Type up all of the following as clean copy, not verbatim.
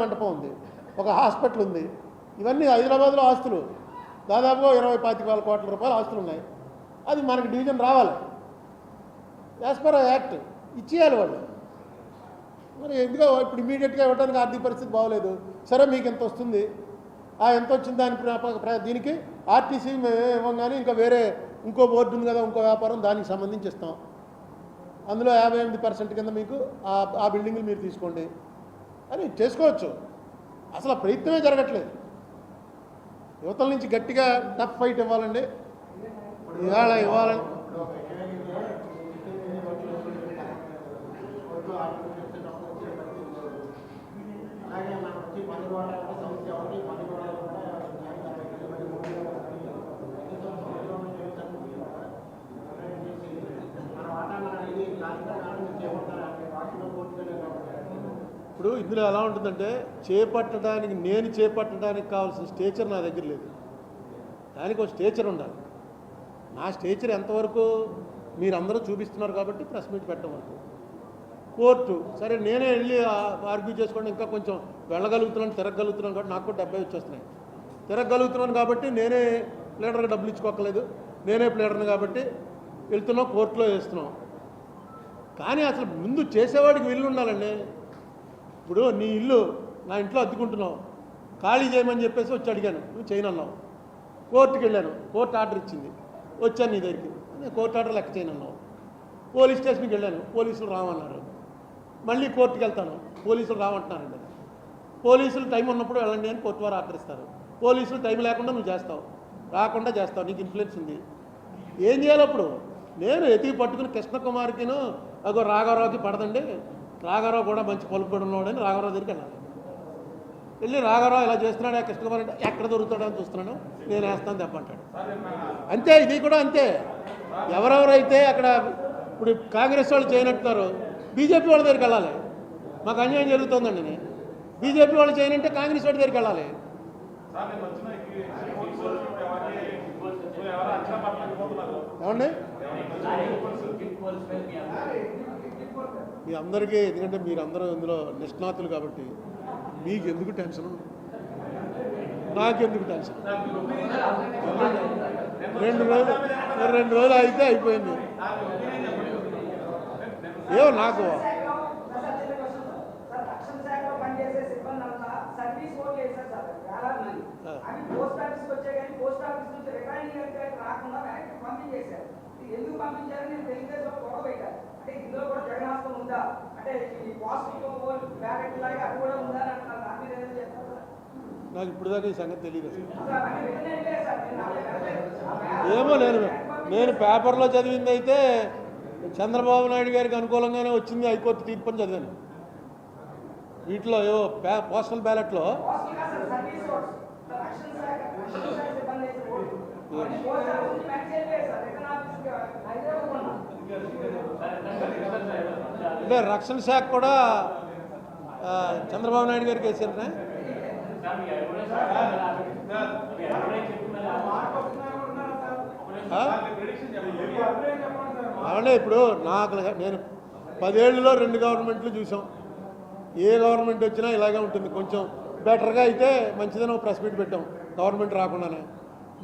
మండపం ఉంది, ఒక హాస్పిటల్ ఉంది. ఇవన్నీ హైదరాబాద్లో ఆస్తులు దాదాపుగా 20-25 కోట్ల రూపాయల ఆస్తులు ఉన్నాయి. అది మనకి డివిజన్ రావాలి, యాజ్ పర్ యాక్ట్ ఇచ్చేయాలి వాళ్ళు. మరి ఎందుకో ఇప్పుడు ఇమీడియట్గా ఇవ్వడానికి ఆర్థిక పరిస్థితి బాగోలేదు. సరే మీకు ఎంత వస్తుంది, ఎంత వచ్చింది దీనికి ఆర్టీసీ ఇవ్వగానే ఇంకా వేరే ఇంకో బోర్డు ఉంది కదా, ఇంకో వ్యాపారం, దానికి సంబంధించి ఇస్తాం. అందులో 58% కింద మీకు ఆ బిల్డింగ్లు మీరు తీసుకోండి అని చేసుకోవచ్చు. అసలు ఆ ప్రయత్నమే జరగట్లేదు. యువతల నుంచి గట్టిగా టఫ్ ఫైట్ ఇవ్వాలండి, ఇవ్వాలని. ఇప్పుడు ఇందులో ఎలా ఉంటుందంటే నేను చేపట్టడానికి కావాల్సిన స్టేచర్ నా దగ్గర లేదు. దానికి ఒక స్టేచర్ ఉండాలి. నా స్టేచర్ ఎంతవరకు మీరందరూ చూపిస్తున్నారు కాబట్టి ప్రెస్ మీట్ పెట్టడం వరకు. కోర్టు సరే నేనే వెళ్ళి ఆర్గ్యూ చేసుకోండి, ఇంకా కొంచెం వెళ్ళగలుగుతున్నాను, తిరగలుగుతున్నాను కాబట్టి నాకు కూడా 70 వచ్చేస్తున్నాయి. తిరగలుగుతున్నాను కాబట్టి నేనే ప్లేడర్కి డబ్బులు ఇచ్చుకోకలేదు, నేనే ప్లేడర్ని కాబట్టి వెళ్తున్నాం, కోర్టులో వేస్తున్నాం. కానీ అసలు ముందు చేసేవాడికి వీళ్ళు ఉండాలండి. ఇప్పుడు నీ ఇల్లు నా ఇంట్లో అద్దుకుంటున్నావు, ఖాళీ చేయమని చెప్పేసి వచ్చి అడిగాను, నువ్వు చేయనన్నావు. కోర్టుకి వెళ్ళాను, కోర్టు ఆర్డర్ ఇచ్చింది, వచ్చాను నీ దగ్గరికి, నేను కోర్టు ఆర్డర్ లెక్క చేయనన్నావు. పోలీస్ స్టేషన్కి వెళ్ళాను, పోలీసులు రామన్నారు. మళ్ళీ కోర్టుకి వెళ్తాను, పోలీసులు రామంటున్నారండి. పోలీసులు టైం ఉన్నప్పుడు వెళ్ళండి అని కోర్టు వారు ఆర్డర్ ఇస్తారు. పోలీసులు టైం లేకుండా నువ్వు చేస్తావు, రాకుండా చేస్తావు, నీకు ఇన్ఫ్లుయెన్స్ ఉంది. ఏం చేయాలి అప్పుడు? నేను ఎతికి పట్టుకుని కృష్ణకుమార్కిను అగో రాఘవరావుకి పడదండి, రాఘవరావు కూడా మంచి పలుకుబడి ఉన్నాడని రాఘవరావు దగ్గరికి వెళ్ళాలి. వెళ్ళి రాఘవరావు ఇలా చేస్తున్నాడు, కృష్ణకుమార్ అంటే ఎక్కడ దొరుకుతాడని చూస్తున్నాను, నేను వేస్తాను దెబ్బంటాడు. అంతే, ఇది కూడా అంతే. ఎవరెవరైతే అక్కడ ఇప్పుడు కాంగ్రెస్ వాళ్ళు చేయనట్టున్నారు, బీజేపీ వాళ్ళ దగ్గరికి వెళ్ళాలి. మాకు అన్యాయం జరుగుతుందండి, నేను బీజేపీ వాళ్ళు చేయనంటే కాంగ్రెస్ వాళ్ళ దగ్గరికి వెళ్ళాలి. ఏమండి మీ అందరికీ, ఎందుకంటే మీరందరూ ఇందులో నిష్ణాతులు కాబట్టి మీకు ఎందుకు టెన్షన్, నాకెందుకు టెన్షన్. 2 రోజులు అయితే అయిపోయింది. ఏమో నాకు నాకు ఇప్పుడు దాకా ఈ సంగతి తెలియదు అసలు. ఏమో నేను పేపర్లో చదివింది అయితే చంద్రబాబు నాయుడు గారికి అనుకూలంగానే వచ్చింది హైకోర్టు తీర్పు అని చదివాను. వీటిలో ఏవో పోస్టల్ బ్యాలెట్లో అంటే రక్షణ శాఖ కూడా చంద్రబాబు నాయుడు గారికి వేసారా? అలానే ఇప్పుడు నేను 10 ఏళ్ళలో 2 గవర్నమెంట్లు చూసాం. ఏ గవర్నమెంట్ వచ్చినా ఇలాగే ఉంటుంది. కొంచెం బెటర్గా అయితే మంచిదని ఒక ప్రెస్ మీట్ పెట్టాం గవర్నమెంట్ రాకుండానే.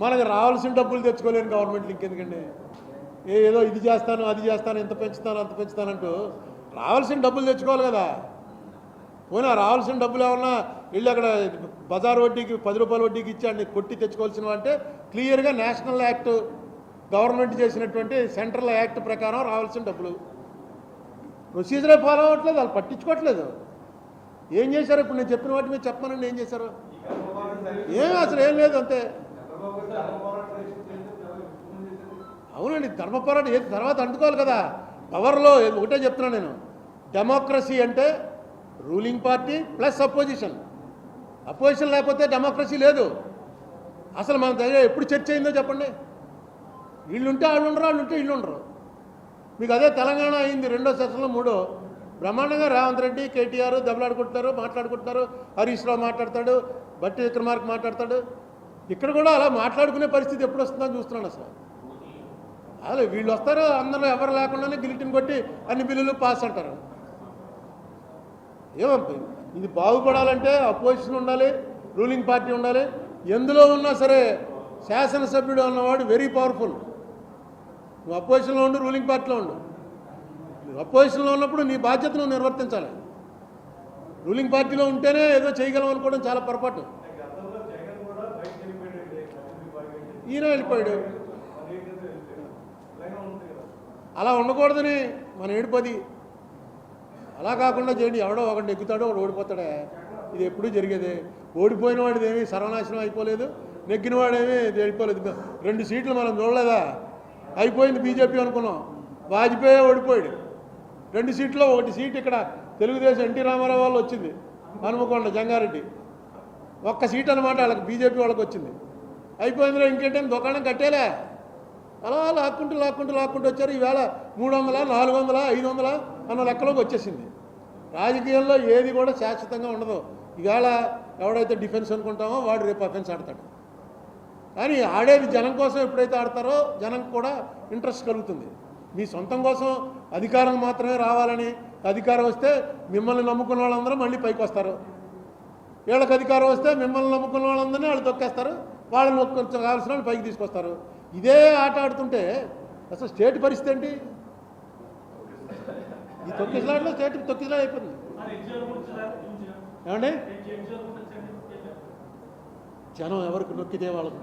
మనకు రావాల్సిన డబ్బులు తెచ్చుకోలేని గవర్నమెంట్లు ఇంకెందుకండి? ఏదో ఇది చేస్తాను, అది చేస్తాను, ఇంత పెంచుతాను, అంత పెంచుతానంటూ రావాల్సిన డబ్బులు తెచ్చుకోవాలి కదా. పోయినా రావాల్సిన డబ్బులు ఏమన్నా వెళ్ళి అక్కడ బజార్ వడ్డీకి 10 రూపాయల వడ్డీకి ఇచ్చి అన్ని కొట్టి తెచ్చుకోవాల్సినవి అంటే క్లియర్గా నేషనల్ యాక్ట్ గవర్నమెంట్ చేసినటువంటి సెంట్రల్ యాక్ట్ ప్రకారం రావాల్సిన డబ్బులు. ప్రొసీజరే ఫాలో అవ్వట్లేదు, వాళ్ళు పట్టించుకోవట్లేదు. ఏం చేశారు? ఇప్పుడు నేను చెప్పిన వాటి మీద చెప్పమనండి, ఏం చేశారు? అసలు ఏం లేదు, అంతే. అవునండి, ధర్మ పోరాటం ఏది తర్వాత అంటుకోవాలి కదా. పవర్లో ఒకటే చెప్తున్నాను నేను, డెమోక్రసీ అంటే ruling party plus opposition. Opposition లేకపోతే డెమోక్రసీ లేదు. అసలు మన దగ్గర ఎప్పుడు చర్చ అయిందో చెప్పండి. వీళ్ళుంటే వాళ్ళు ఉండరు, వాళ్ళు ఉంటే వీళ్ళు ఉండరు. మీకు అదే తెలంగాణ అయింది 2వ సెషన్లో 3 బ్రహ్మాండంగా రేవంత్ రెడ్డి కేటీఆర్ దెబ్బలాడుకుంటున్నారు, మాట్లాడుకుంటున్నారు. హరీష్ రావు మాట్లాడతాడు, బట్టి విక్రమార్క మాట్లాడతాడు. ఇక్కడ కూడా అలా మాట్లాడుకునే పరిస్థితి ఎప్పుడు వస్తుందని చూస్తున్నాను. అసలు వీళ్ళు వస్తారు, అందరూ ఎవరు లేకుండానే గిలిటిని కొట్టి అన్ని బిల్లులు పాస్ అంటారు. ఏమో ఇది బాగుపడాలంటే అపోజిషన్ ఉండాలి, రూలింగ్ పార్టీ ఉండాలి. ఎందులో ఉన్నా సరే శాసనసభ్యుడు అన్నవాడు వెరీ పవర్ఫుల్. నువ్వు అపోజిషన్లో ఉండు, రూలింగ్ పార్టీలో ఉండు. నువ్వు అపోజిషన్లో ఉన్నప్పుడు నీ బాధ్యత నువ్వు నిర్వర్తించాలి. రూలింగ్ పార్టీలో ఉంటేనే ఏదో చేయగలం అనుకోవడం చాలా పొరపాటు. ఈయన వెళ్ళిపోయాడు. అలా ఉండకూడదని మన ఏడుపది. అలా కాకుండా చేయండి. ఎవడో ఒకటి నెగ్గుతాడో ఒకడు ఓడిపోతాడే. ఇది ఎప్పుడూ జరిగేదే. ఓడిపోయిన వాడిది ఏమీ సర్వనాశనం అయిపోలేదు, నెగ్గిన వాడేమీ వెళ్ళిపోలేదు. 2 సీట్లు మనం చూడలేదా? అయిపోయింది బీజేపీ అనుకున్నాం. వాజ్పేయి ఓడిపోయాడు. 2 సీట్లో 1 సీట్ ఇక్కడ తెలుగుదేశం ఎన్టీ రామారావు వాళ్ళు వచ్చింది, హనుమకొండ జంగారెడ్డి. 1 సీట్ అనమాట వాళ్ళకి, బీజేపీ వాళ్ళకి వచ్చింది. అయిపోయిందిలో ఇంకేంటని దుకాణం కట్టేలే. అలా లాక్కుంటూ వచ్చారు. ఈవేళ 300, 400, 500 అన్న లెక్కలోకి వచ్చేసింది. రాజకీయాల్లో ఏది కూడా శాశ్వతంగా ఉండదు. ఈవేళ ఎవడైతే డిఫెన్స్ అనుకుంటామో వాడు రేపు అఫెన్స్ ఆడతాడు. కానీ ఆడేది జనం కోసం ఎప్పుడైతే ఆడతారో జనం కూడా ఇంట్రెస్ట్ కలుగుతుంది. మీ సొంతం కోసం అధికారం మాత్రమే రావాలని, అధికారం వస్తే మిమ్మల్ని నమ్ముకున్న వాళ్ళందరూ మళ్ళీ పైకి వస్తారు. వీళ్ళకి అధికారం వస్తే మిమ్మల్ని నమ్ముకున్న వాళ్ళందరినీ వాళ్ళు తొక్కేస్తారు. వాళ్ళని కొంచెం కావాల్సిన వాళ్ళు పైకి తీసుకొస్తారు. ఇదే ఆట ఆడుతుంటే అసలు స్టేట్ పరిస్థితి ఏంటి? ఈ తొక్కిసలాట్లో స్టేట్ తొక్కిసలా అయిపోతుంది. ఏమండి, జనం ఎవరికి నొక్కితే వాళ్ళకు